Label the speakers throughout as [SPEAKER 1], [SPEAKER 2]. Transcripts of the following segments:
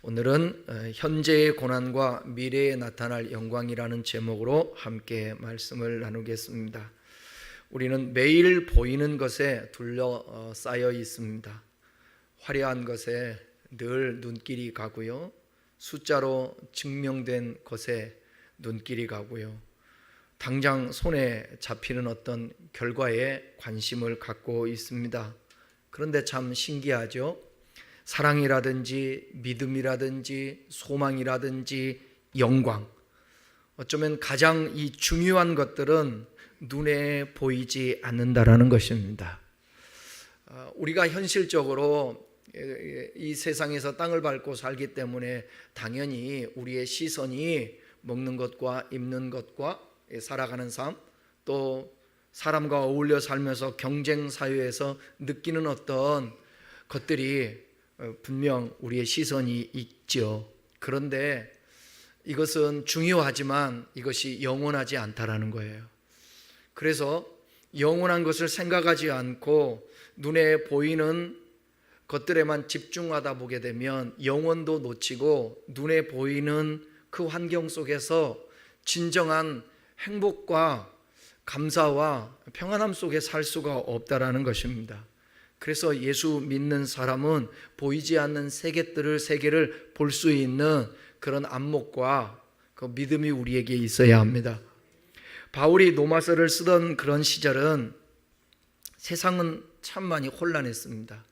[SPEAKER 1] 오늘은 현재의 고난과 미래에 나타날 영광이라는 제목으로 함께 말씀을 나누겠습니다. 우리는 매일 보이는 것에 둘러싸여 있습니다. 화려한 것에 늘 눈길이 가고요, 숫자로 증명된 것에 눈길이 가고요, 당장 손에 잡히는 어떤 결과에 관심을 갖고 있습니다. 그런데 참 신기하죠? 사랑이라든지 믿음이라든지 소망이라든지 영광, 어쩌면 가장 이 중요한 것들은 눈에 보이지 않는다라는 것입니다. 우리가 현실적으로 이 세상에서 땅을 밟고 살기 때문에 당연히 우리의 시선이 먹는 것과 입는 것과 살아가는 삶, 또 사람과 어울려 살면서 경쟁 사회에서 느끼는 어떤 것들이 분명 우리의 시선이 있죠. 그런데 이것은 중요하지만 이것이 영원하지 않다라는 거예요. 그래서 영원한 것을 생각하지 않고 눈에 보이는 것들에만 집중하다 보게 되면 영원도 놓치고 눈에 보이는 그 환경 속에서 진정한 행복과 감사와 평안함 속에 살 수가 없다라는 것입니다. 그래서 예수 믿는 사람은 보이지 않는 세계를 볼 수 있는 그런 안목과 그 믿음이 우리에게 있어야 합니다. 바울이 로마서를 쓰던 그런 시절은 세상은 참 많이 혼란했습니다.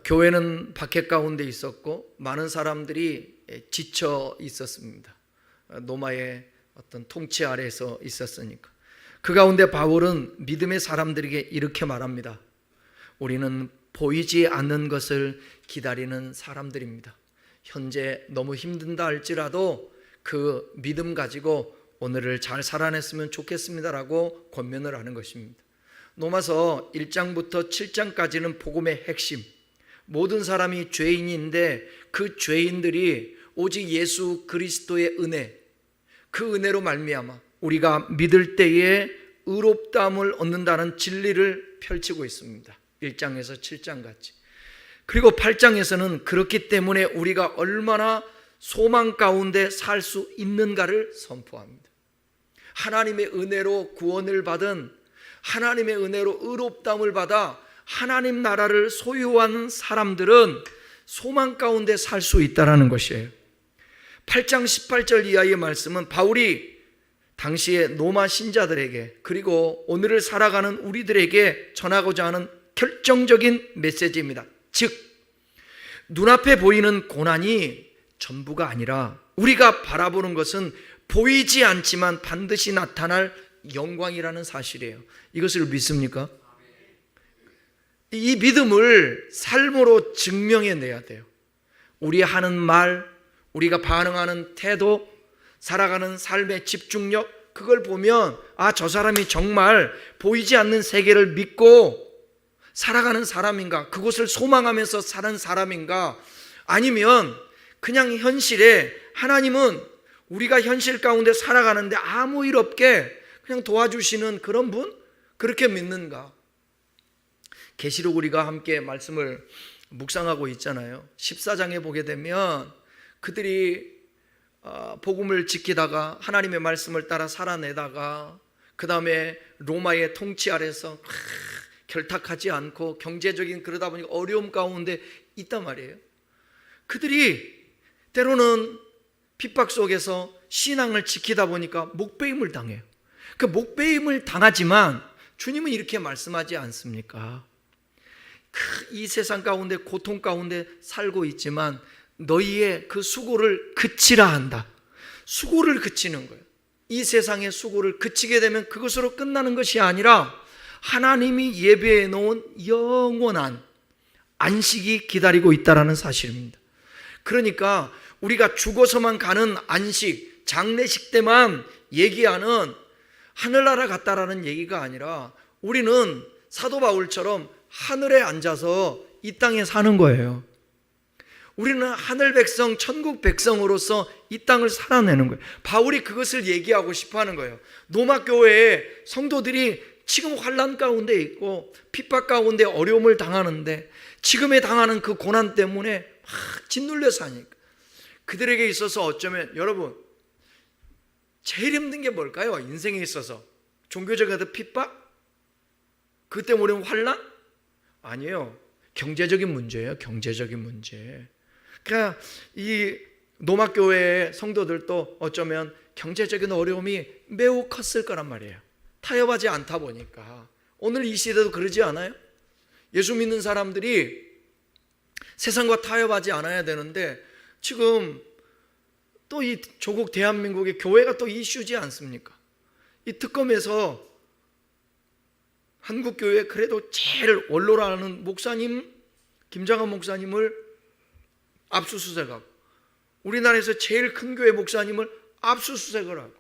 [SPEAKER 1] 교회는 박해 가운데 있었고 많은 사람들이 지쳐 있었습니다. 로마의 어떤 통치 아래에서 있었으니까. 그 가운데 바울은 믿음의 사람들에게 이렇게 말합니다. 우리는 보이지 않는 것을 기다리는 사람들입니다. 현재 너무 힘든다 할지라도 그 믿음 가지고 오늘을 잘 살아냈으면 좋겠습니다라고 권면을 하는 것입니다. 로마서 1장부터 7장까지는 복음의 핵심, 모든 사람이 죄인인데 그 죄인들이 오직 예수 그리스도의 은혜, 그 은혜로 말미암아 우리가 믿을 때에 의롭다함을 얻는다는 진리를 펼치고 있습니다. 1장에서 7장같이. 그리고 8장에서는 그렇기 때문에 우리가 얼마나 소망 가운데 살 수 있는가를 선포합니다. 하나님의 은혜로 구원을 받은, 하나님의 은혜로 의롭다함을 받아 하나님 나라를 소유하는 사람들은 소망 가운데 살 수 있다는 것이에요. 8장 18절 이하의 말씀은 바울이 당시의 로마 신자들에게 그리고 오늘을 살아가는 우리들에게 전하고자 하는 결정적인 메시지입니다. 즉, 눈앞에 보이는 고난이 전부가 아니라 우리가 바라보는 것은 보이지 않지만 반드시 나타날 영광이라는 사실이에요. 이것을 믿습니까? 이 믿음을 삶으로 증명해내야 돼요. 우리 하는 말, 우리가 반응하는 태도, 살아가는 삶의 집중력, 그걸 보면 저 사람이 정말 보이지 않는 세계를 믿고 살아가는 사람인가, 그것을 소망하면서 사는 사람인가, 아니면 그냥 현실에 하나님은 우리가 현실 가운데 살아가는데 아무 일 없게 그냥 도와주시는 그런 분? 그렇게 믿는가? 계시록 우리가 함께 말씀을 묵상하고 있잖아요. 14장에 보게 되면 그들이 복음을 지키다가 하나님의 말씀을 따라 살아내다가 그 다음에 로마의 통치 아래서 결탁하지 않고 경제적인 그러다 보니까 어려움 가운데 있단 말이에요. 그들이 때로는 핍박 속에서 신앙을 지키다 보니까 목배임을 당해요. 그 목배임을 당하지만 주님은 이렇게 말씀하지 않습니까? 이 세상 가운데 고통 가운데 살고 있지만 너희의 그 수고를 그치라 한다. 수고를 그치는 거예요. 이 세상의 수고를 그치게 되면 그것으로 끝나는 것이 아니라 하나님이 예배해 놓은 영원한 안식이 기다리고 있다는 사실입니다. 그러니까 우리가 죽어서만 가는 안식, 장례식 때만 얘기하는 하늘나라 갔다라는 얘기가 아니라 우리는 사도 바울처럼 하늘에 앉아서 이 땅에 사는 거예요. 우리는 하늘 백성, 천국 백성으로서 이 땅을 살아내는 거예요. 바울이 그것을 얘기하고 싶어 하는 거예요. 로마 교회의 성도들이 지금 환난 가운데 있고 핍박 가운데 어려움을 당하는데 지금에 당하는 그 고난 때문에 막 짓눌려 사니까 그들에게 있어서 어쩌면 여러분 제일 힘든 게 뭘까요? 인생에 있어서 종교적인 핍박? 그 때문에 환난? 아니에요. 경제적인 문제예요. 경제적인 문제. 그러니까 이 노마교회의 성도들도 어쩌면 경제적인 어려움이 매우 컸을 거란 말이에요. 타협하지 않다 보니까. 오늘 이 시대도 그러지 않아요? 예수 믿는 사람들이 세상과 타협하지 않아야 되는데 지금 또 이 조국 대한민국의 교회가 또 이슈지 않습니까? 이 특검에서 한국교회 그래도 제일 원로라는 목사님 김장한 목사님을 압수수색하고 우리나라에서 제일 큰 교회 목사님을 압수수색을 하고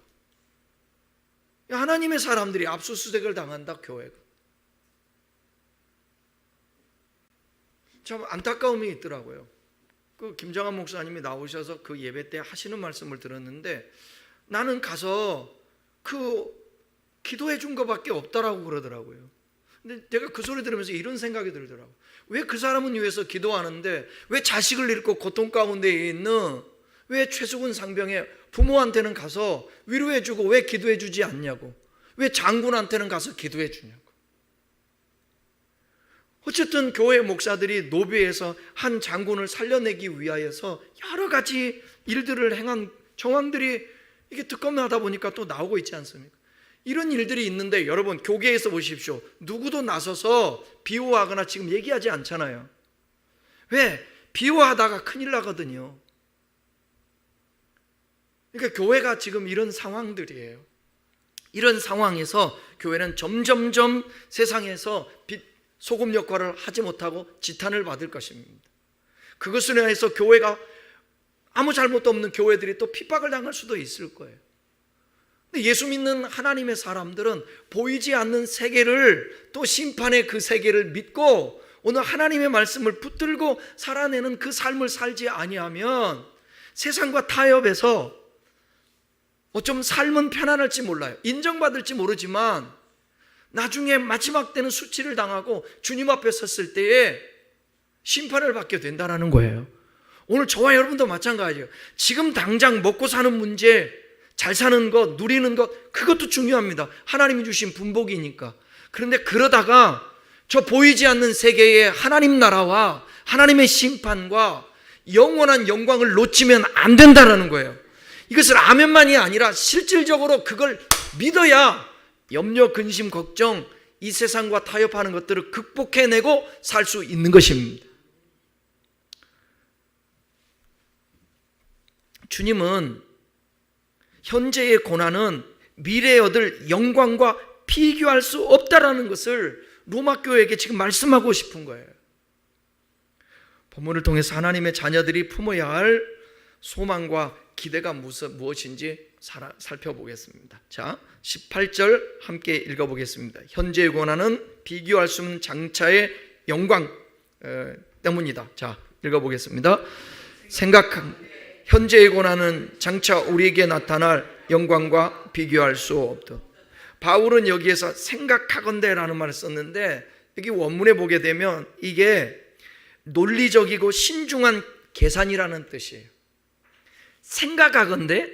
[SPEAKER 1] 하나님의 사람들이 압수수색을 당한다. 교회가 참 안타까움이 있더라고요. 그 김장한 목사님이 나오셔서 그 예배 때 하시는 말씀을 들었는데 나는 가서 그 기도해 준 것밖에 없다라고 그러더라고요. 근데 제가 그 소리 들으면서 이런 생각이 들더라고요. 왜 그 사람은 위해서 기도하는데 왜 자식을 잃고 고통 가운데 있는 왜 최수근 상병의 부모한테는 가서 위로해 주고 왜 기도해 주지 않냐고, 왜 장군한테는 가서 기도해 주냐고. 어쨌든 교회 목사들이 노비에서 한 장군을 살려내기 위하여서 여러 가지 일들을 행한 정황들이 이게 특검하다 보니까 또 나오고 있지 않습니까? 이런 일들이 있는데 여러분 교계에서 보십시오. 누구도 나서서 비호하거나 지금 얘기하지 않잖아요. 왜? 비호하다가 큰일 나거든요. 그러니까 교회가 지금 이런 상황들이에요. 이런 상황에서 교회는 점점점 세상에서 소금 역할을 하지 못하고 지탄을 받을 것입니다. 그것을 위해서 교회가 아무 잘못도 없는 교회들이 또 핍박을 당할 수도 있을 거예요. 근데 예수 믿는 하나님의 사람들은 보이지 않는 세계를 또 심판의 그 세계를 믿고 오늘 하나님의 말씀을 붙들고 살아내는 그 삶을 살지 아니하면 세상과 타협해서 어쩜 삶은 편안할지 몰라요. 인정받을지 모르지만 나중에 마지막 때는 수치를 당하고 주님 앞에 섰을 때에 심판을 받게 된다는 거예요. 오늘 저와 여러분도 마찬가지예요. 지금 당장 먹고 사는 문제, 잘 사는 것, 누리는 것, 그것도 중요합니다. 하나님이 주신 분복이니까. 그런데 그러다가 저 보이지 않는 세계의 하나님 나라와 하나님의 심판과 영원한 영광을 놓치면 안 된다는 거예요. 이것을 아멘만이 아니라 실질적으로 그걸 믿어야 염려, 근심, 걱정, 이 세상과 타협하는 것들을 극복해내고 살 수 있는 것입니다. 주님은 현재의 고난은 미래에 얻을 영광과 비교할 수 없다라는 것을 로마 교회에게 지금 말씀하고 싶은 거예요. 본문을 통해서 하나님의 자녀들이 품어야 할 소망과 기대가 무엇인지 살펴보겠습니다. 자, 18절 함께 읽어보겠습니다. 현재의 고난은 비교할 수 없는 장차의 영광 때문이다. 자, 읽어보겠습니다. 현재의 고난은 장차 우리에게 나타날 영광과 비교할 수 없다. 바울은 여기에서 생각하건대라는 말을 썼는데 여기 원문에 보게 되면 이게 논리적이고 신중한 계산이라는 뜻이에요. 생각하건대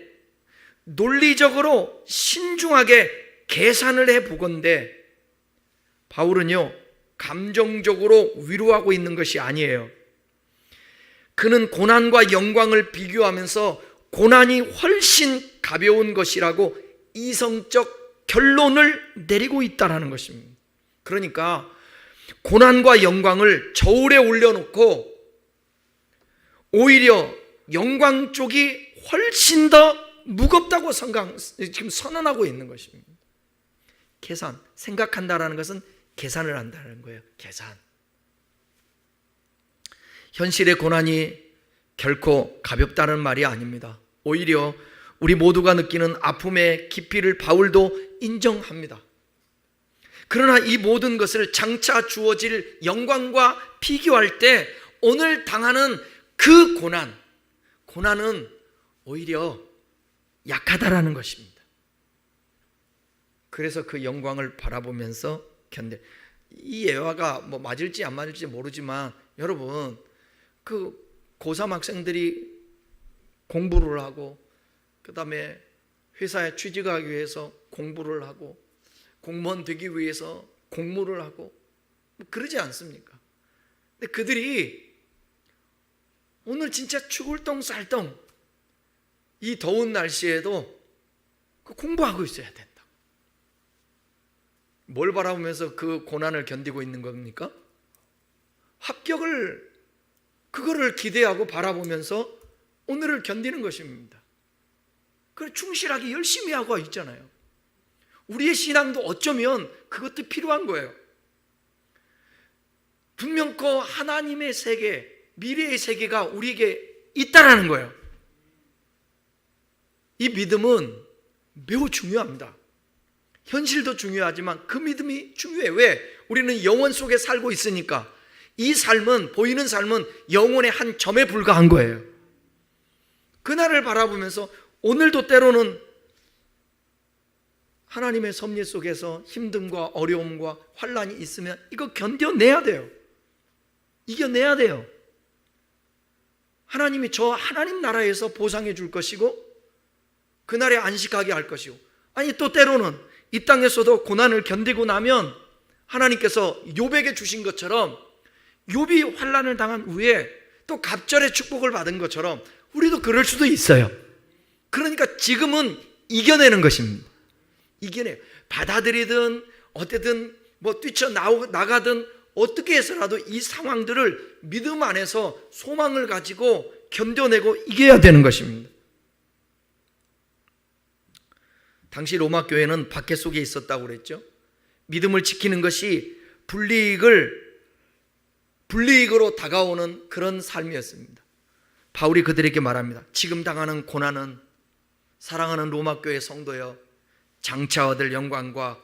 [SPEAKER 1] 논리적으로 신중하게 계산을 해보건대 바울은요 감정적으로 위로하고 있는 것이 아니에요. 그는 고난과 영광을 비교하면서 고난이 훨씬 가벼운 것이라고 이성적 결론을 내리고 있다는 것입니다. 그러니까 고난과 영광을 저울에 올려놓고 오히려 영광 쪽이 훨씬 더 무겁다고 지금 선언하고 있는 것입니다. 계산, 생각한다라는 것은 계산을 한다는 거예요. 계산. 현실의 고난이 결코 가볍다는 말이 아닙니다. 오히려 우리 모두가 느끼는 아픔의 깊이를 바울도 인정합니다. 그러나 이 모든 것을 장차 주어질 영광과 비교할 때 오늘 당하는 그 고난은 오히려 약하다라는 것입니다. 그래서 그 영광을 바라보면서 이 예화가 뭐 맞을지 안 맞을지 모르지만 여러분 그 고3 학생들이 공부를 하고, 그 다음에 회사에 취직하기 위해서 공부를 하고, 공무원 되기 위해서 공부를 하고, 그러지 않습니까? 근데 그들이 오늘 진짜 죽을 똥 쌀똥 이 더운 날씨에도 공부하고 있어야 된다. 뭘 바라보면서 그 고난을 견디고 있는 겁니까? 합격을, 그거를 기대하고 바라보면서 오늘을 견디는 것입니다. 그걸 충실하게 열심히 하고 있잖아요. 우리의 신앙도 어쩌면 그것도 필요한 거예요. 분명 그 하나님의 세계, 미래의 세계가 우리에게 있다라는 거예요. 이 믿음은 매우 중요합니다. 현실도 중요하지만 그 믿음이 중요해요. 왜? 우리는 영원 속에 살고 있으니까. 이 삶은, 보이는 삶은 영혼의 한 점에 불과한 거예요. 그날을 바라보면서 오늘도 때로는 하나님의 섭리 속에서 힘듦과 어려움과 환난이 있으면 이거 견뎌내야 돼요. 이겨내야 돼요. 하나님이 저 하나님 나라에서 보상해 줄 것이고 그날에 안식하게 할 것이고, 아니 또 때로는 이 땅에서도 고난을 견디고 나면 하나님께서 욥에게 주신 것처럼, 욥이 환난을 당한 후에 또 갑절의 축복을 받은 것처럼 우리도 그럴 수도 있어요. 그러니까 지금은 이겨내는 것입니다. 이겨내, 받아들이든 어쨌든 뭐 뛰쳐나가든 어떻게 해서라도 이 상황들을 믿음 안에서 소망을 가지고 견뎌내고 이겨야 되는 것입니다. 당시 로마 교회는 박해 속에 있었다고 그랬죠. 믿음을 지키는 것이 불이익으로 다가오는 그런 삶이었습니다. 바울이 그들에게 말합니다. 지금 당하는 고난은 사랑하는 로마 교회 성도여, 장차 얻을 영광과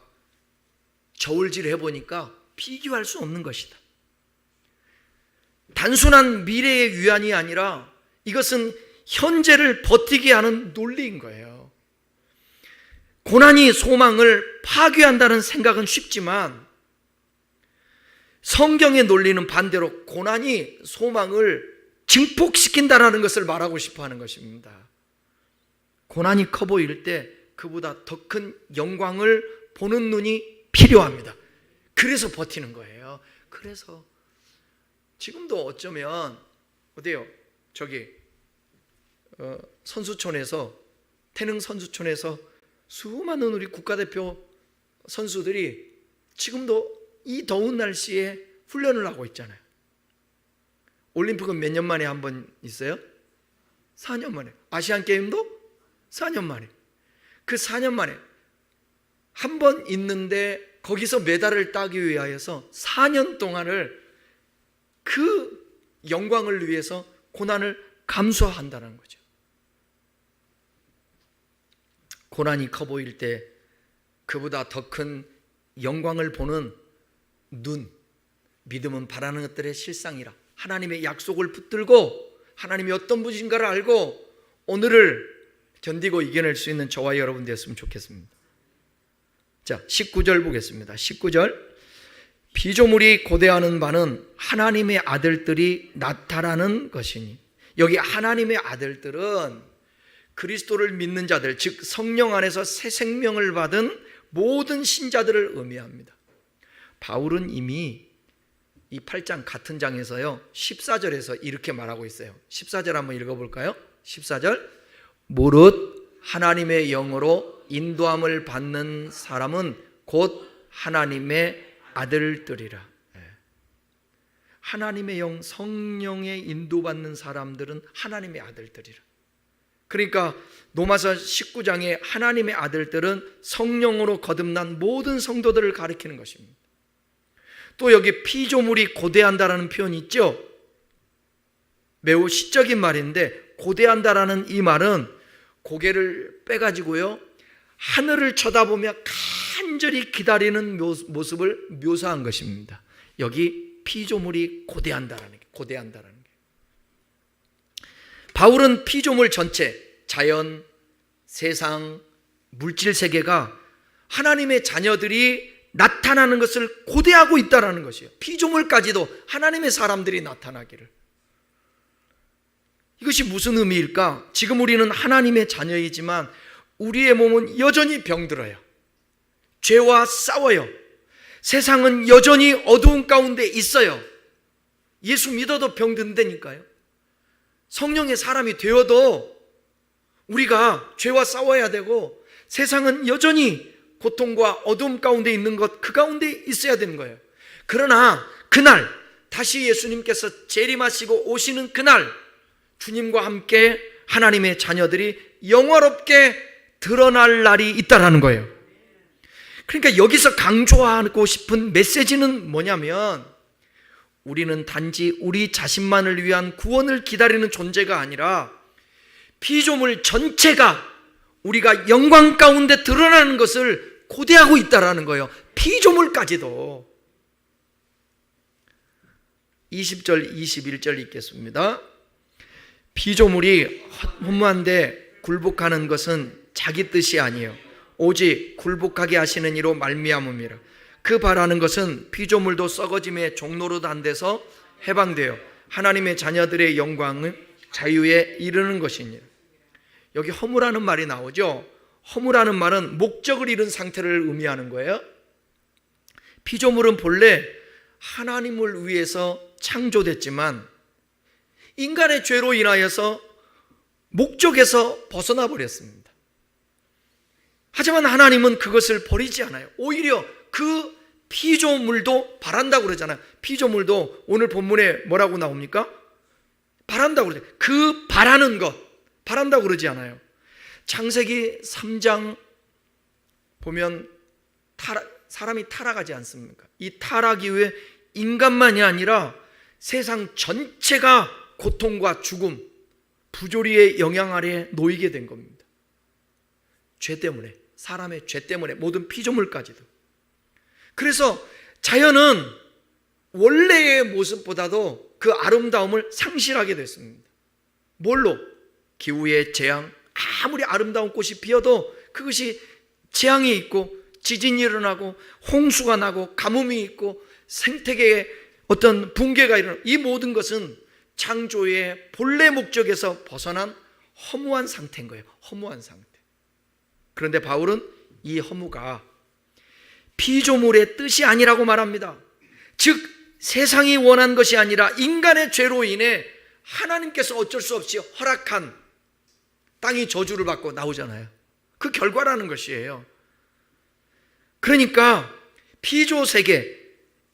[SPEAKER 1] 저울질을 해보니까 비교할 수 없는 것이다. 단순한 미래의 위안이 아니라 이것은 현재를 버티게 하는 논리인 거예요. 고난이 소망을 파괴한다는 생각은 쉽지만 성경의 논리는 반대로 고난이 소망을 증폭시킨다는 것을 말하고 싶어 하는 것입니다. 고난이 커 보일 때 그보다 더 큰 영광을 보는 눈이 필요합니다. 그래서 버티는 거예요. 그래서 지금도 어쩌면 어때요? 저기 선수촌에서, 태릉 선수촌에서 수많은 우리 국가대표 선수들이 지금도 이 더운 날씨에 훈련을 하고 있잖아요. 올림픽은 몇 년 만에 한 번 있어요? 4년 만에. 아시안게임도 4년 만에. 그 4년 만에 한 번 있는데 거기서 메달을 따기 위하여서 4년 동안을 그 영광을 위해서 고난을 감수한다는 거죠. 고난이 커 보일 때 그보다 더 큰 영광을 보는 눈, 믿음은 바라는 것들의 실상이라. 하나님의 약속을 붙들고 하나님이 어떤 분인가를 알고 오늘을 견디고 이겨낼 수 있는 저와 여러분 되었으면 좋겠습니다. 자, 19절 보겠습니다. 19절, 피조물이 고대하는 바는 하나님의 아들들이 나타나는 것이니. 여기 하나님의 아들들은 그리스도를 믿는 자들, 즉 성령 안에서 새 생명을 받은 모든 신자들을 의미합니다. 바울은 이미 이 8장 같은 장에서요 14절에서 이렇게 말하고 있어요. 14절 한번 읽어볼까요? 14절, 무릇 하나님의 영으로 인도함을 받는 사람은 곧 하나님의 아들들이라. 하나님의 영, 성령의 인도받는 사람들은 하나님의 아들들이라. 그러니까 로마서 19장의 하나님의 아들들은 성령으로 거듭난 모든 성도들을 가리키는 것입니다. 또 여기 피조물이 고대한다라는 표현이 있죠. 매우 시적인 말인데, 고대한다라는 이 말은 고개를 빼가지고요 하늘을 쳐다보며 간절히 기다리는 모습을 묘사한 것입니다. 여기 피조물이 고대한다라는 게, 바울은 피조물 전체, 자연, 세상, 물질 세계가 하나님의 자녀들이 나타나는 것을 고대하고 있다는 것이에요. 피조물까지도 하나님의 사람들이 나타나기를. 이것이 무슨 의미일까? 지금 우리는 하나님의 자녀이지만 우리의 몸은 여전히 병들어요. 죄와 싸워요. 세상은 여전히 어두운 가운데 있어요. 예수 믿어도 병든다니까요. 성령의 사람이 되어도 우리가 죄와 싸워야 되고, 세상은 여전히 고통과 어두움 가운데 있는 것, 그 가운데 있어야 되는 거예요. 그러나 그날 다시 예수님께서 재림하시고 오시는 그날, 주님과 함께 하나님의 자녀들이 영화롭게 드러날 날이 있다라는 거예요. 그러니까 여기서 강조하고 싶은 메시지는 뭐냐면, 우리는 단지 우리 자신만을 위한 구원을 기다리는 존재가 아니라 피조물 전체가 우리가 영광 가운데 드러나는 것을 고대하고 있다라는 거예요. 피조물까지도. 20절 21절 읽겠습니다. 피조물이 허무한데 굴복하는 것은 자기 뜻이 아니에요. 오직 굴복하게 하시는 이로 말미암음이라. 그 바라는 것은 피조물도 썩어짐의 종로로 단돼서 해방되어 하나님의 자녀들의 영광을 자유에 이르는 것이니라. 여기 허무라는 말이 나오죠. 허무라는 말은 목적을 잃은 상태를 의미하는 거예요. 피조물은 본래 하나님을 위해서 창조됐지만 인간의 죄로 인하여서 목적에서 벗어나 버렸습니다. 하지만 하나님은 그것을 버리지 않아요. 오히려 그 피조물도 바란다고 그러잖아요. 피조물도 오늘 본문에 뭐라고 나옵니까? 바란다고 그러죠. 그 바라는 것, 바란다고 그러지 않아요. 창세기 3장 보면 사람이 타락하지 않습니까? 이 타락 이후에 인간만이 아니라 세상 전체가 고통과 죽음, 부조리의 영향 아래에 놓이게 된 겁니다. 죄 때문에, 사람의 죄 때문에, 모든 피조물까지도. 그래서 자연은 원래의 모습보다도 그 아름다움을 상실하게 됐습니다. 뭘로? 기후의 재앙. 아무리 아름다운 꽃이 피어도 그것이 재앙이 있고 지진이 일어나고 홍수가 나고 가뭄이 있고 생태계에 어떤 붕괴가 일어나고, 이 모든 것은 창조의 본래 목적에서 벗어난 허무한 상태인 거예요. 허무한 상태. 그런데 바울은 이 허무가 피조물의 뜻이 아니라고 말합니다. 즉 세상이 원한 것이 아니라 인간의 죄로 인해 하나님께서 어쩔 수 없이 허락한, 땅이 저주를 받고 나오잖아요. 그 결과라는 것이에요. 그러니까 피조세계,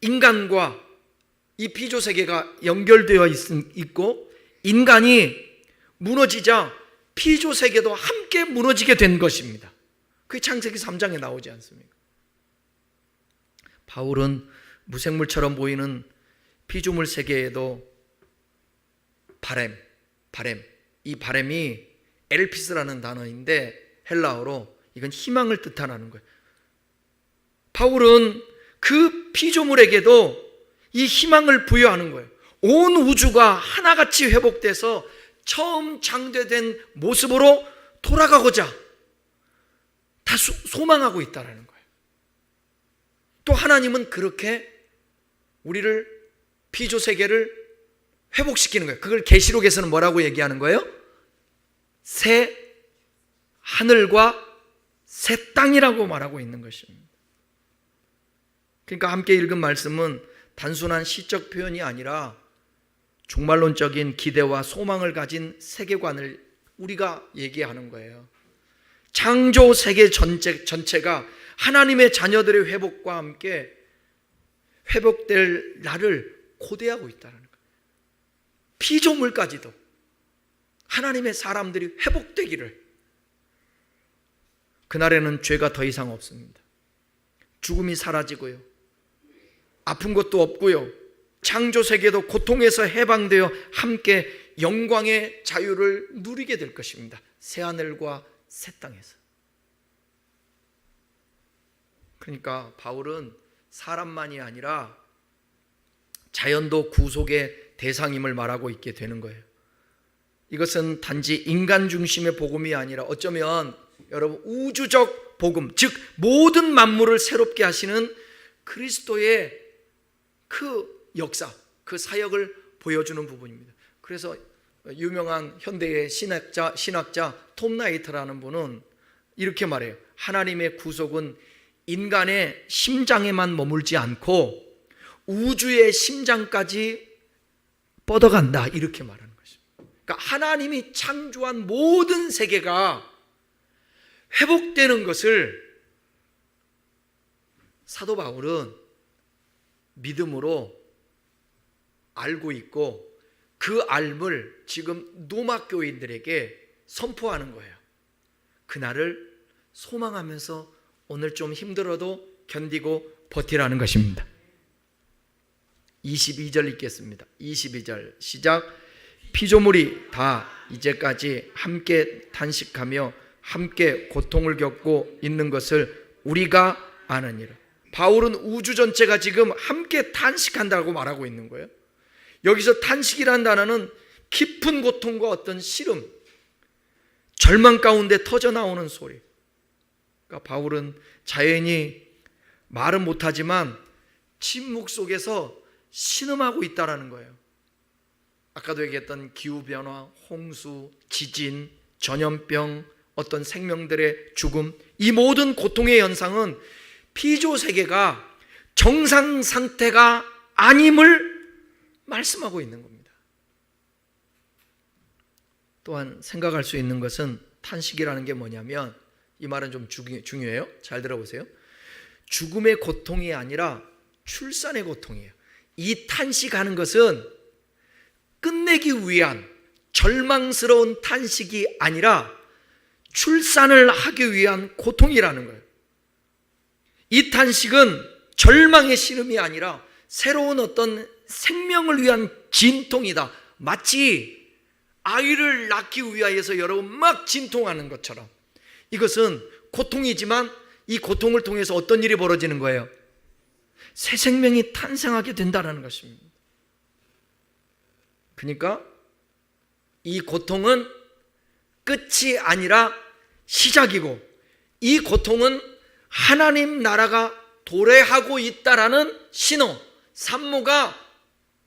[SPEAKER 1] 인간과 이 피조세계가 연결되어 있고, 인간이 무너지자 피조세계도 함께 무너지게 된 것입니다. 그게 창세기 3장에 나오지 않습니까? 바울은 무생물처럼 보이는 피조물 세계에도 바램, 이 바램이 엘피스라는 단어인데 헬라어로 이건 희망을 뜻하는 거예요. 바울은 그 피조물에게도 이 희망을 부여하는 거예요. 온 우주가 하나같이 회복돼서 처음 창조된 모습으로 돌아가고자 다 소망하고 있다는 거예요. 또 하나님은 그렇게 우리를, 피조세계를 회복시키는 거예요. 그걸 계시록에서는 뭐라고 얘기하는 거예요? 새 하늘과 새 땅이라고 말하고 있는 것입니다. 그러니까 함께 읽은 말씀은 단순한 시적 표현이 아니라 종말론적인 기대와 소망을 가진 세계관을 우리가 얘기하는 거예요. 창조 세계 전체가 하나님의 자녀들의 회복과 함께 회복될 날을 고대하고 있다는 거예요. 피조물까지도 하나님의 사람들이 회복되기를. 그날에는 죄가 더 이상 없습니다. 죽음이 사라지고요, 아픈 것도 없고요, 창조 세계도 고통에서 해방되어 함께 영광의 자유를 누리게 될 것입니다. 새하늘과 새 땅에서. 그러니까 바울은 사람만이 아니라 자연도 구속의 대상임을 말하고 있게 되는 거예요. 이것은 단지 인간 중심의 복음이 아니라 어쩌면 여러분 우주적 복음, 즉 모든 만물을 새롭게 하시는 그리스도의 그 역사, 그 사역을 보여주는 부분입니다. 그래서 유명한 현대의 신학자 톰 나이트라는 분은 이렇게 말해요. 하나님의 구속은 인간의 심장에만 머물지 않고 우주의 심장까지 뻗어간다, 이렇게 말하는 것입니다. 그러니까 하나님이 창조한 모든 세계가 회복되는 것을 사도 바울은 믿음으로 알고 있고, 그 알을 지금 노마 교인들에게 선포하는 거예요. 그날을 소망하면서 오늘 좀 힘들어도 견디고 버티라는 것입니다. 22절 읽겠습니다. 22절 시작. 피조물이 다 이제까지 함께 탄식하며 함께 고통을 겪고 있는 것을 우리가 아느니라. 바울은 우주 전체가 지금 함께 탄식한다고 말하고 있는 거예요. 여기서 탄식이라는 단어는 깊은 고통과 어떤 시름, 절망 가운데 터져나오는 소리. 그러니까 바울은 자연히 말은 못하지만 침묵 속에서 신음하고 있다라는 거예요. 아까도 얘기했던 기후변화, 홍수, 지진, 전염병, 어떤 생명들의 죽음, 이 모든 고통의 현상은 피조세계가 정상 상태가 아님을 말씀하고 있는 겁니다. 또한 생각할 수 있는 것은 탄식이라는 게 뭐냐면, 이 말은 좀 중요해요. 잘 들어보세요. 죽음의 고통이 아니라 출산의 고통이에요. 이 탄식하는 것은 끝내기 위한 절망스러운 탄식이 아니라 출산을 하기 위한 고통이라는 거예요. 이 탄식은 절망의 시름이 아니라 새로운 어떤 생명을 위한 진통이다. 마치 아이를 낳기 위하여서 여러분 막 진통하는 것처럼 이것은 고통이지만 이 고통을 통해서 어떤 일이 벌어지는 거예요? 새 생명이 탄생하게 된다는 것입니다. 그러니까 이 고통은 끝이 아니라 시작이고, 이 고통은 하나님 나라가 도래하고 있다라는 신호, 산모가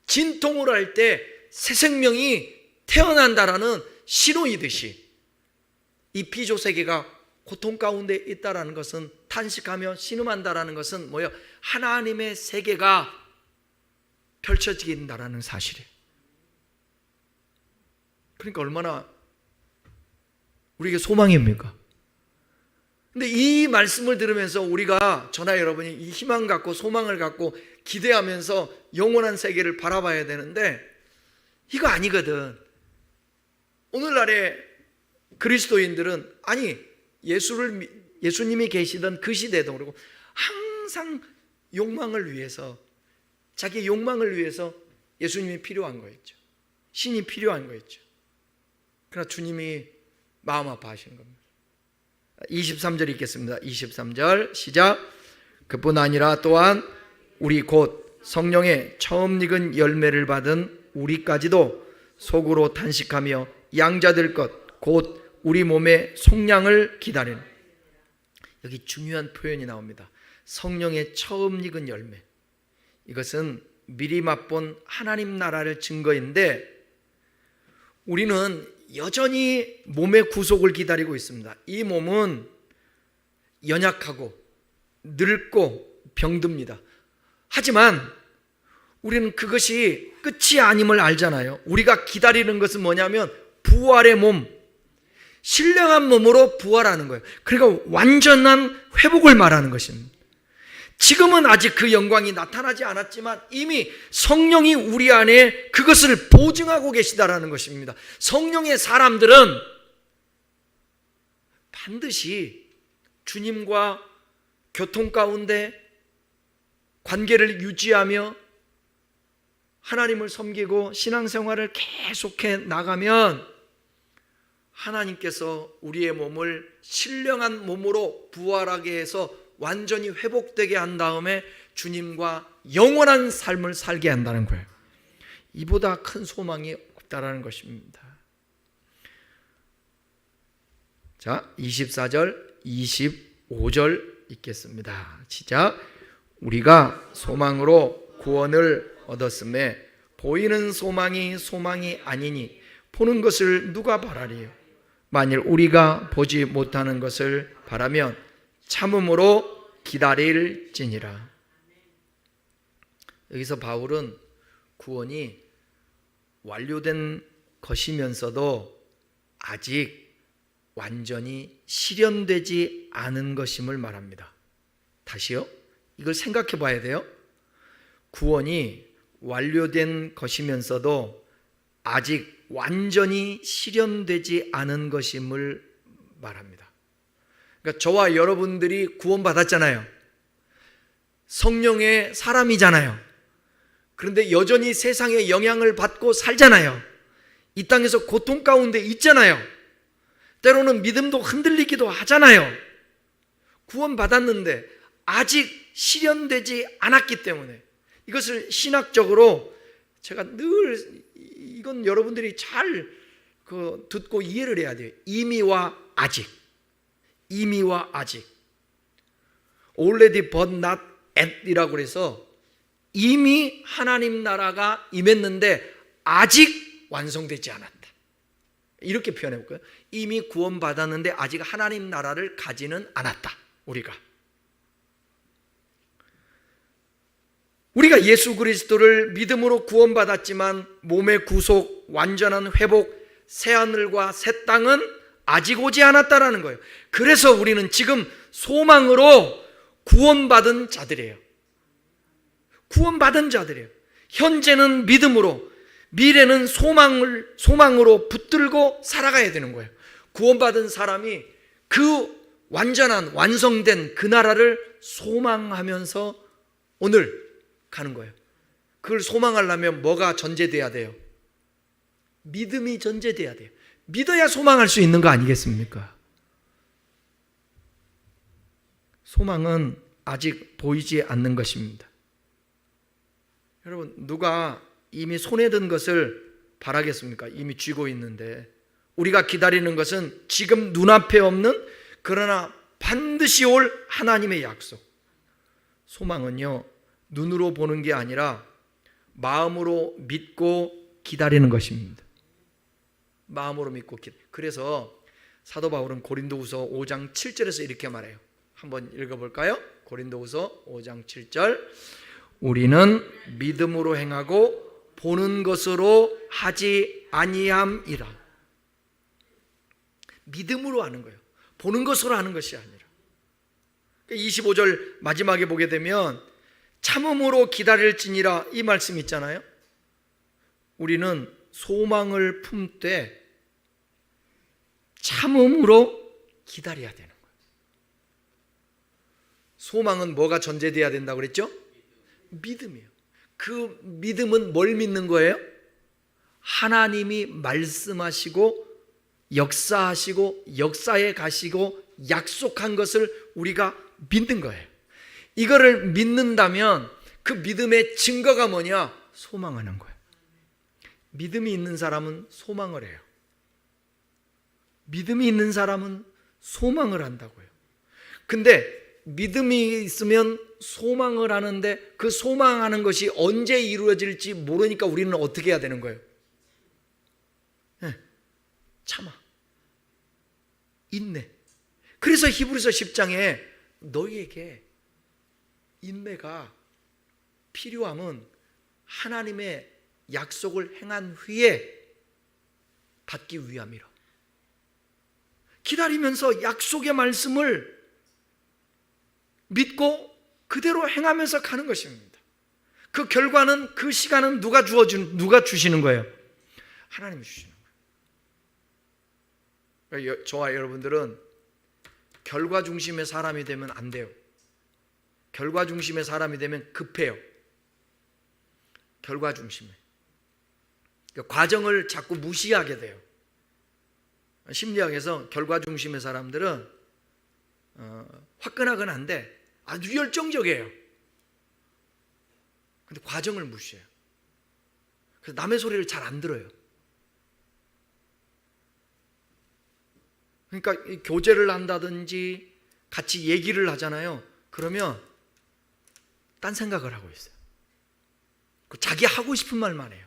[SPEAKER 1] 진통을 할 때 새 생명이 태어난다라는 신호이듯이 이 피조세계가 고통 가운데 있다라는 것은, 탄식하며 신음한다라는 것은 뭐예요? 하나님의 세계가 펼쳐진다라는 사실이에요. 그러니까 얼마나 우리에게 소망입니까? 근데 이 말씀을 들으면서 우리가, 저나 여러분이 이 희망 갖고 소망을 갖고 기대하면서 영원한 세계를 바라봐야 되는데, 이거 아니거든. 오늘날의 그리스도인들은, 아니 예수님이 계시던 그 시대도 그렇고 항상 욕망을 위해서, 자기 욕망을 위해서 예수님이 필요한 거였죠. 신이 필요한 거였죠. 그러나 주님이 마음 아파하시는 겁니다. 23절 읽겠습니다. 23절 시작. 그뿐 아니라 또한 우리 곧 성령의 처음 익은 열매를 받은 우리까지도 속으로 탄식하며 양자될 것 곧 우리 몸의 속량을 기다리는, 여기 중요한 표현이 나옵니다. 성령의 처음 익은 열매. 이것은 미리 맛본 하나님 나라를 증거인데, 우리는 여전히 몸의 구속을 기다리고 있습니다. 이 몸은 연약하고 늙고 병듭니다. 하지만 우리는 그것이 끝이 아님을 알잖아요. 우리가 기다리는 것은 뭐냐면 부활의 몸, 신령한 몸으로 부활하는 거예요. 그러니까 완전한 회복을 말하는 것입니다. 지금은 아직 그 영광이 나타나지 않았지만 이미 성령이 우리 안에 그것을 보증하고 계시다라는 것입니다. 성령의 사람들은 반드시 주님과 교통 가운데 관계를 유지하며 하나님을 섬기고 신앙생활을 계속해 나가면 하나님께서 우리의 몸을 신령한 몸으로 부활하게 해서 완전히 회복되게 한 다음에 주님과 영원한 삶을 살게 한다는 거예요. 이보다 큰 소망이 없다라는 것입니다. 자, 24절, 25절 읽겠습니다. 시작. 우리가 소망으로 구원을 얻었음에 보이는 소망이 소망이 아니니 보는 것을 누가 바라리요? 만일 우리가 보지 못하는 것을 바라면 참음으로 기다릴지니라. 여기서 바울은 구원이 완료된 것이면서도 아직 완전히 실현되지 않은 것임을 말합니다. 다시요? 이걸 생각해 봐야 돼요. 구원이 완료된 것이면서도 아직 완전히 실현되지 않은 것임을 말합니다. 그러니까 저와 여러분들이 구원받았잖아요. 성령의 사람이잖아요. 그런데 여전히 세상의 영향을 받고 살잖아요. 이 땅에서 고통 가운데 있잖아요. 때로는 믿음도 흔들리기도 하잖아요. 구원받았는데 아직 실현되지 않았기 때문에 이것을 신학적으로 제가 늘 이건 여러분들이 잘 듣고 이해를 해야 돼요. 이미와 아직. 이미와 아직. Already but not yet이라고 그래서 이미 하나님 나라가 임했는데 아직 완성되지 않았다. 이렇게 표현해 볼까요? 이미 구원받았는데 아직 하나님 나라를 가지는 않았다. 우리가 예수 그리스도를 믿음으로 구원받았지만 몸의 구속, 완전한 회복, 새하늘과 새 땅은 아직 오지 않았다라는 거예요. 그래서 우리는 지금 소망으로 구원받은 자들이에요. 구원받은 자들이에요. 현재는 믿음으로, 미래는 소망으로 붙들고 살아가야 되는 거예요. 구원받은 사람이 그 완전한 완성된 그 나라를 소망하면서 오늘 가는 거예요. 그걸 소망하려면 뭐가 전제돼야 돼요? 믿음이 전제돼야 돼요. 믿어야 소망할 수 있는 거 아니겠습니까? 소망은 아직 보이지 않는 것입니다. 여러분, 누가 이미 손에 든 것을 바라겠습니까? 이미 쥐고 있는데. 우리가 기다리는 것은 지금 눈앞에 없는, 그러나 반드시 올 하나님의 약속. 소망은요, 눈으로 보는 게 아니라 마음으로 믿고 기다리는 것입니다. 마음으로 믿고 그래서 사도 바울은 고린도후서 5장 7절에서 이렇게 말해요. 한번 읽어볼까요? 고린도후서 5장 7절. 우리는 믿음으로 행하고 보는 것으로 하지 아니함이라. 믿음으로 하는 거예요. 보는 것으로 하는 것이 아니라. 25절 마지막에 보게 되면 참음으로 기다릴지니라, 이 말씀 있잖아요. 우리는 소망을 품되 참음으로 기다려야 되는 거예요. 소망은 뭐가 전제돼야 된다고 그랬죠? 믿음이에요. 그 믿음은 뭘 믿는 거예요? 하나님이 말씀하시고 역사하시고 역사에 가시고 약속한 것을 우리가 믿는 거예요. 이거를 믿는다면 그 믿음의 증거가 뭐냐? 소망하는 거예요. 믿음이 있는 사람은 소망을 해요. 믿음이 있는 사람은 소망을 한다고요. 근데 믿음이 있으면 소망을 하는데 그 소망하는 것이 언제 이루어질지 모르니까 우리는 어떻게 해야 되는 거예요? 참아, 인내. 그래서 히브리서 10장에 너희에게 인내가 필요함은 하나님의 약속을 행한 후에 받기 위함이라. 기다리면서 약속의 말씀을 믿고 그대로 행하면서 가는 것입니다. 그 결과는, 그 시간은 누가 주시는 거예요? 하나님이 주시는 거예요. 저와 여러분들은 결과 중심의 사람이 되면 안 돼요. 결과 중심의 사람이 되면 급해요. 결과 중심에. 과정을 자꾸 무시하게 돼요. 심리학에서 결과 중심의 사람들은 화끈하긴 한데 아주 열정적이에요. 근데 과정을 무시해요. 그래서 남의 소리를 잘 안 들어요. 그러니까 교제를 한다든지 같이 얘기를 하잖아요. 그러면 딴 생각을 하고 있어요. 자기 하고 싶은 말만 해요.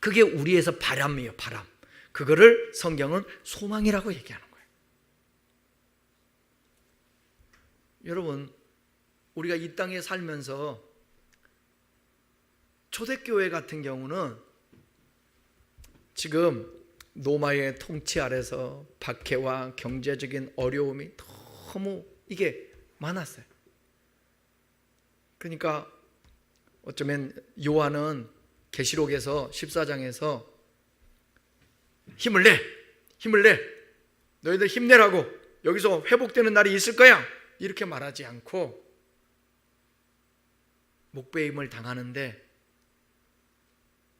[SPEAKER 1] 그게 우리에서 바람이에요. 바람. 그거를 성경은 소망이라고 얘기하는 거예요. 여러분, 우리가 이 땅에 살면서 초대교회 같은 경우는 지금 로마의 통치 아래서 박해와 경제적인 어려움이 너무 이게 많았어요. 그러니까 어쩌면 요한은 계시록에서 14장에서 힘을 내 너희들 힘내라고, 여기서 회복되는 날이 있을 거야 이렇게 말하지 않고 목배임을 당하는데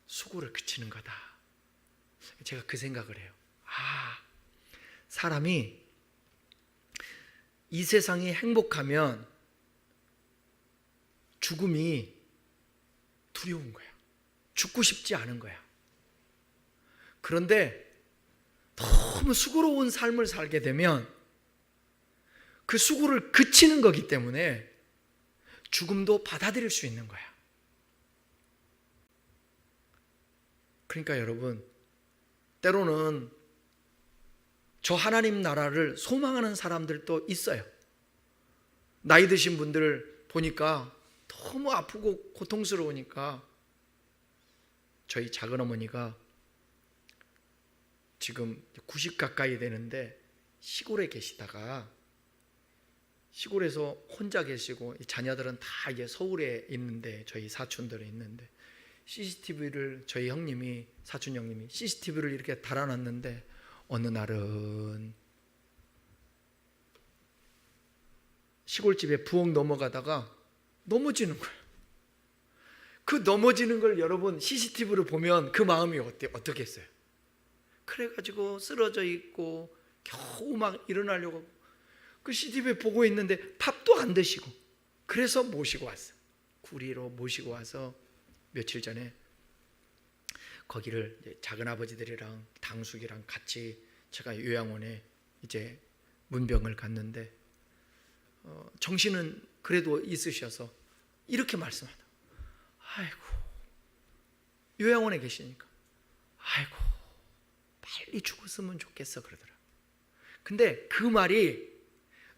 [SPEAKER 1] 수고를 그치는 거다. 제가 그 생각을 해요. 사람이 이 세상이 행복하면 죽음이 두려운 거야. 죽고 싶지 않은 거야. 그런데 너무 수고로운 삶을 살게 되면 그 수고를 그치는 거기 때문에 죽음도 받아들일 수 있는 거야. 그러니까 여러분, 때로는 저 하나님 나라를 소망하는 사람들도 있어요. 나이 드신 분들 보니까 너무 아프고 고통스러우니까 저희 작은어머니가 지금 90 가까이 되는데 시골에 계시다가, 시골에서 혼자 계시고 자녀들은 다 이제 서울에 있는데, 저희 사촌들은 있는데 CCTV를, 저희 형님이, 사촌 형님이 CCTV를 이렇게 달아놨는데 어느 날은 시골집에 부엌 넘어가다가 넘어지는 거예요. 그 넘어지는 걸 여러분 CCTV로 보면 그 마음이 어떻겠어요? 그래가지고 쓰러져 있고 겨우 막 일어나려고 하고, 그 CCTV 보고 있는데 밥도 안 드시고, 그래서 모시고 왔어요. 구리로 모시고 와서 며칠 전에 거기를 작은아버지들이랑 당숙이랑 같이 제가 요양원에 이제 문병을 갔는데 정신은 그래도 있으셔서 이렇게 말씀하다. 아이고, 요양원에 계시니까 아이고 빨리 죽었으면 좋겠어 그러더라. 근데 그 말이,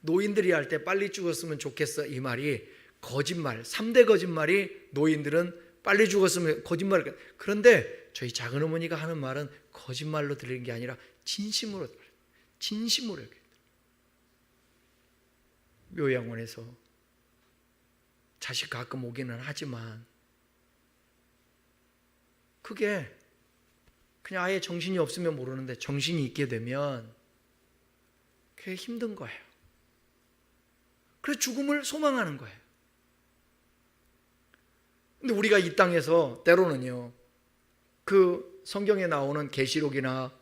[SPEAKER 1] 노인들이 할 때 빨리 죽었으면 좋겠어 이 말이 거짓말, 3대 거짓말이 노인들은 빨리 죽었으면 거짓말. 그런데 저희 작은어머니가 하는 말은 거짓말로 들리는 게 아니라 진심으로 들려요. 진심으로. 요양원에서 자식 가끔 오기는 하지만 그게 그냥 아예 정신이 없으면 모르는데 정신이 있게 되면 그게 힘든 거예요. 그래서 죽음을 소망하는 거예요. 근데 우리가 이 땅에서 때로는요, 그 성경에 나오는 계시록이나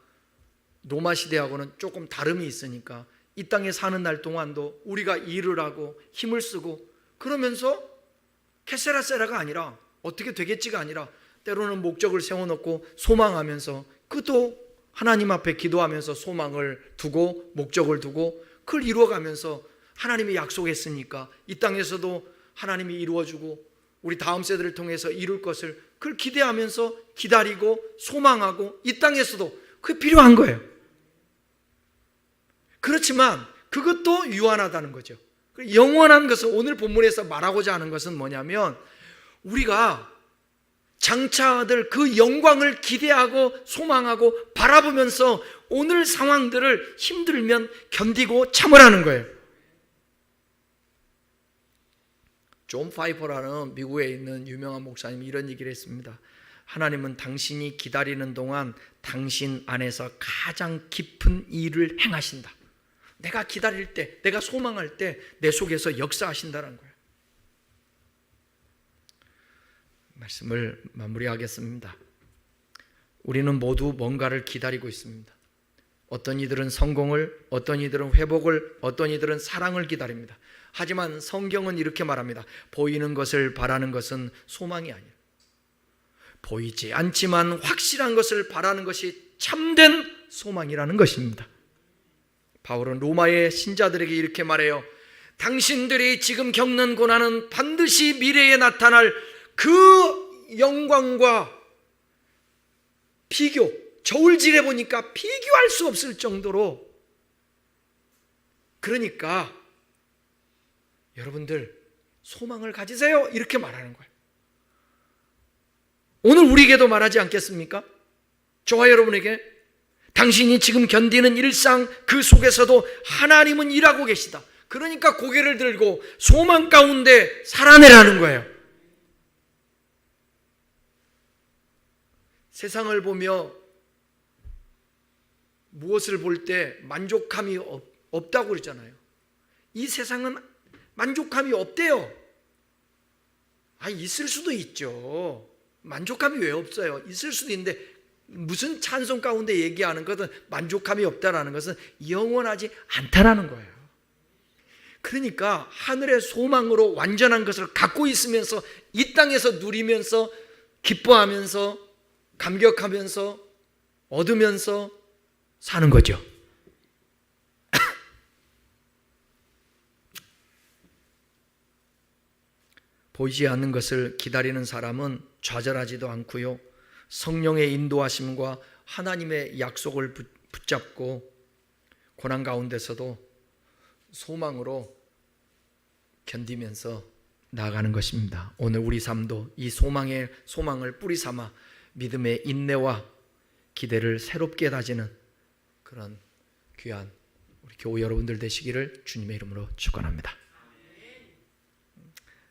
[SPEAKER 1] 로마 시대하고는 조금 다름이 있으니까 이 땅에 사는 날 동안도 우리가 일을 하고 힘을 쓰고 그러면서 캐세라세라가 아니라 어떻게 되겠지가 아니라 때로는 목적을 세워놓고 소망하면서, 그것도 하나님 앞에 기도하면서 소망을 두고 목적을 두고 그걸 이루어가면서 하나님이 약속했으니까 이 땅에서도 하나님이 이루어주고 우리 다음 세대를 통해서 이룰 것을 그걸 기대하면서 기다리고 소망하고 이 땅에서도 그게 필요한 거예요. 그렇지만 그것도 유한하다는 거죠. 영원한 것은, 오늘 본문에서 말하고자 하는 것은 뭐냐면 우리가 장차 얻을 그 영광을 기대하고 소망하고 바라보면서 오늘 상황들을 힘들면 견디고 참으라는 거예요. 존 파이퍼라는 미국에 있는 유명한 목사님이 이런 얘기를 했습니다. 하나님은 당신이 기다리는 동안 당신 안에서 가장 깊은 일을 행하신다. 내가 기다릴 때, 내가 소망할 때 내 속에서 역사하신다는 거예요. 말씀을 마무리하겠습니다. 우리는 모두 뭔가를 기다리고 있습니다. 어떤 이들은 성공을, 어떤 이들은 회복을, 어떤 이들은 사랑을 기다립니다. 하지만 성경은 이렇게 말합니다. 보이는 것을 바라는 것은 소망이 아니에요. 보이지 않지만 확실한 것을 바라는 것이 참된 소망이라는 것입니다. 바울은 로마의 신자들에게 이렇게 말해요. 당신들이 지금 겪는 고난은 반드시 미래에 나타날 그 영광과 저울질해 보니까 비교할 수 없을 정도로. 그러니까 여러분들 소망을 가지세요, 이렇게 말하는 거예요. 오늘 우리에게도 말하지 않겠습니까? 저와 여러분에게 당신이 지금 견디는 일상 그 속에서도 하나님은 일하고 계시다. 그러니까 고개를 들고 소망 가운데 살아내라는 거예요. 세상을 보며 무엇을 볼 때 만족함이 없다고 그러잖아요. 이 세상은 만족함이 없대요. 있을 수도 있죠. 만족함이 왜 없어요? 있을 수도 있는데 무슨 찬송 가운데 얘기하는 것은 만족함이 없다라는 것은 영원하지 않다라는 거예요. 그러니까 하늘의 소망으로 완전한 것을 갖고 있으면서 이 땅에서 누리면서 기뻐하면서 감격하면서 얻으면서 사는 거죠. 보이지 않는 것을 기다리는 사람은 좌절하지도 않고요, 성령의 인도하심과 하나님의 약속을 붙잡고 고난 가운데서도 소망으로 견디면서 나아가는 것입니다. 오늘 우리 삶도 이 소망을 뿌리 삼아 믿음의 인내와 기대를 새롭게 다지는 그런 귀한 우리 교우 여러분들 되시기를 주님의 이름으로 축원합니다.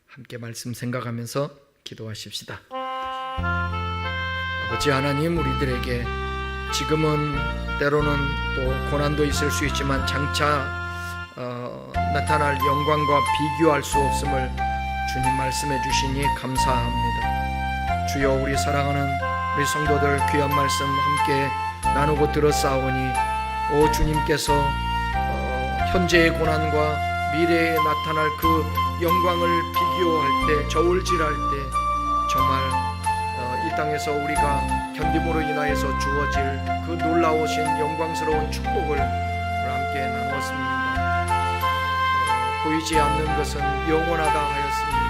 [SPEAKER 1] 함께 말씀 생각하면서 기도하십시다. 아버지 하나님, 우리들에게 지금은 때로는 또 고난도 있을 수 있지만 장차 나타날 영광과 비교할 수 없음을 주님 말씀해 주시니 감사합니다. 주여, 우리 사랑하는 우리 성도들 귀한 말씀 함께 나누고 들었사오니 오 주님께서 현재의 고난과 미래에 나타날 그 영광을 비교할 때, 저울질할 때 정말 이 땅에서 우리가 견딤으로 인하여서 주어질 그 놀라우신 영광스러운 축복을 함께 나누었습니다. 보이지 않는 것은 영원하다 하였습니다.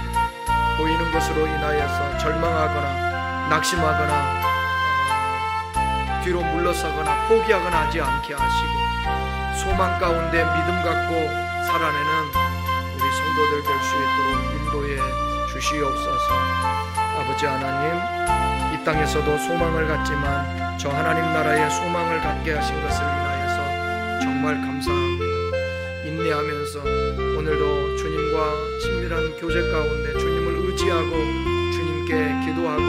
[SPEAKER 1] 보이는 것으로 인하여서 절망하거나 낙심하거나 뒤로 물러서거나 포기하거나 하지 않게 하시고 소망 가운데 믿음 갖고 살아내는 우리 성도들 될 수 있도록 인도해 주시옵소서. 아버지 하나님, 이 땅에서도 소망을 갖지만 저 하나님 나라의 소망을 갖게 하신 것을 인하여서 정말 감사합니다. 인내하면서 오늘도 주님과 친밀한 교제 가운데 주님을 의지하고 주님께 기도하고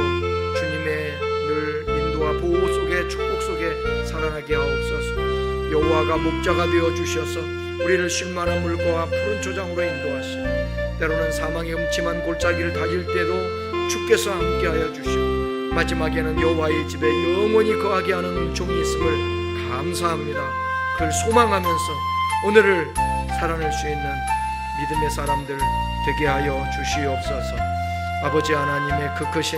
[SPEAKER 1] 주님의 늘 인도와 보호 속에 축복 속에 살아나게 하옵소서. 여호와가 목자가 되어 주셔서 우리를 쉴만한 물과 푸른 초장으로 인도하시고 때로는 사망의 음침한 골짜기를 다질 때도 주께서 함께하여 주시고 마지막에는 여호와의 집에 영원히 거하게 하는 은총이 있음을 감사합니다. 그를 소망하면서 오늘을 살아낼 수 있는 믿음의 사람들 되게 하여 주시옵소서. 아버지 하나님의 그 크신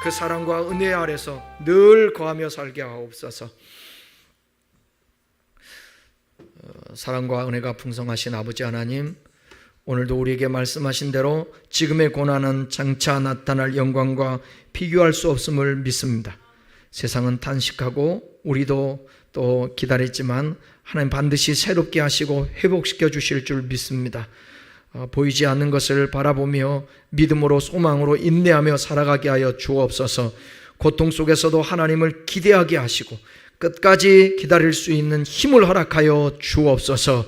[SPEAKER 1] 그 사랑과 은혜 아래서 늘 거하며 살게 하옵소서. 사랑과 은혜가 풍성하신 아버지 하나님, 오늘도 우리에게 말씀하신 대로 지금의 고난은 장차 나타날 영광과 비교할 수 없음을 믿습니다. 세상은 탄식하고 우리도 또 기다렸지만 하나님 반드시 새롭게 하시고 회복시켜 주실 줄 믿습니다. 보이지 않는 것을 바라보며 믿음으로 소망으로 인내하며 살아가게 하여 주옵소서. 고통 속에서도 하나님을 기대하게 하시고 끝까지 기다릴 수 있는 힘을 허락하여 주옵소서.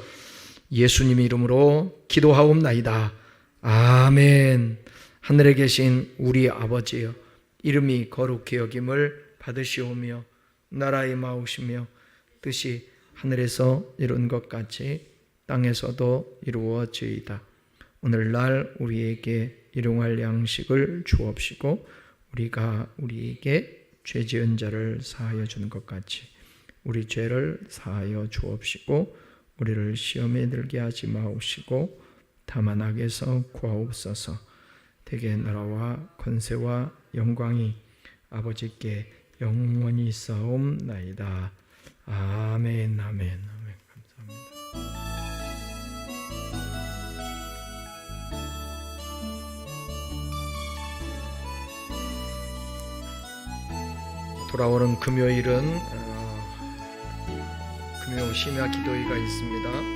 [SPEAKER 1] 예수님 이름으로 기도하옵나이다. 아멘. 하늘에 계신 우리 아버지여, 이름이 거룩히 여김을 받으시오며 나라의 마우시며 뜻이 하늘에서 이룬 것 같이 땅에서도 이루어지이다. 오늘날 우리에게 일용할 양식을 주옵시고 우리가 우리에게 죄 지은 자를 사하여 주는 것 같이 우리 죄를 사하여 주옵시고 우리를 시험에 들게 하지 마옵시고 다만 악에서 구하옵소서. 대개 나라와 권세와 영광이 아버지께 영원히 있사옵나이다. 아멘. 아멘. 아멘. 감사합니다. 돌아오는 금요일은 금요 심야 기도회가 있습니다.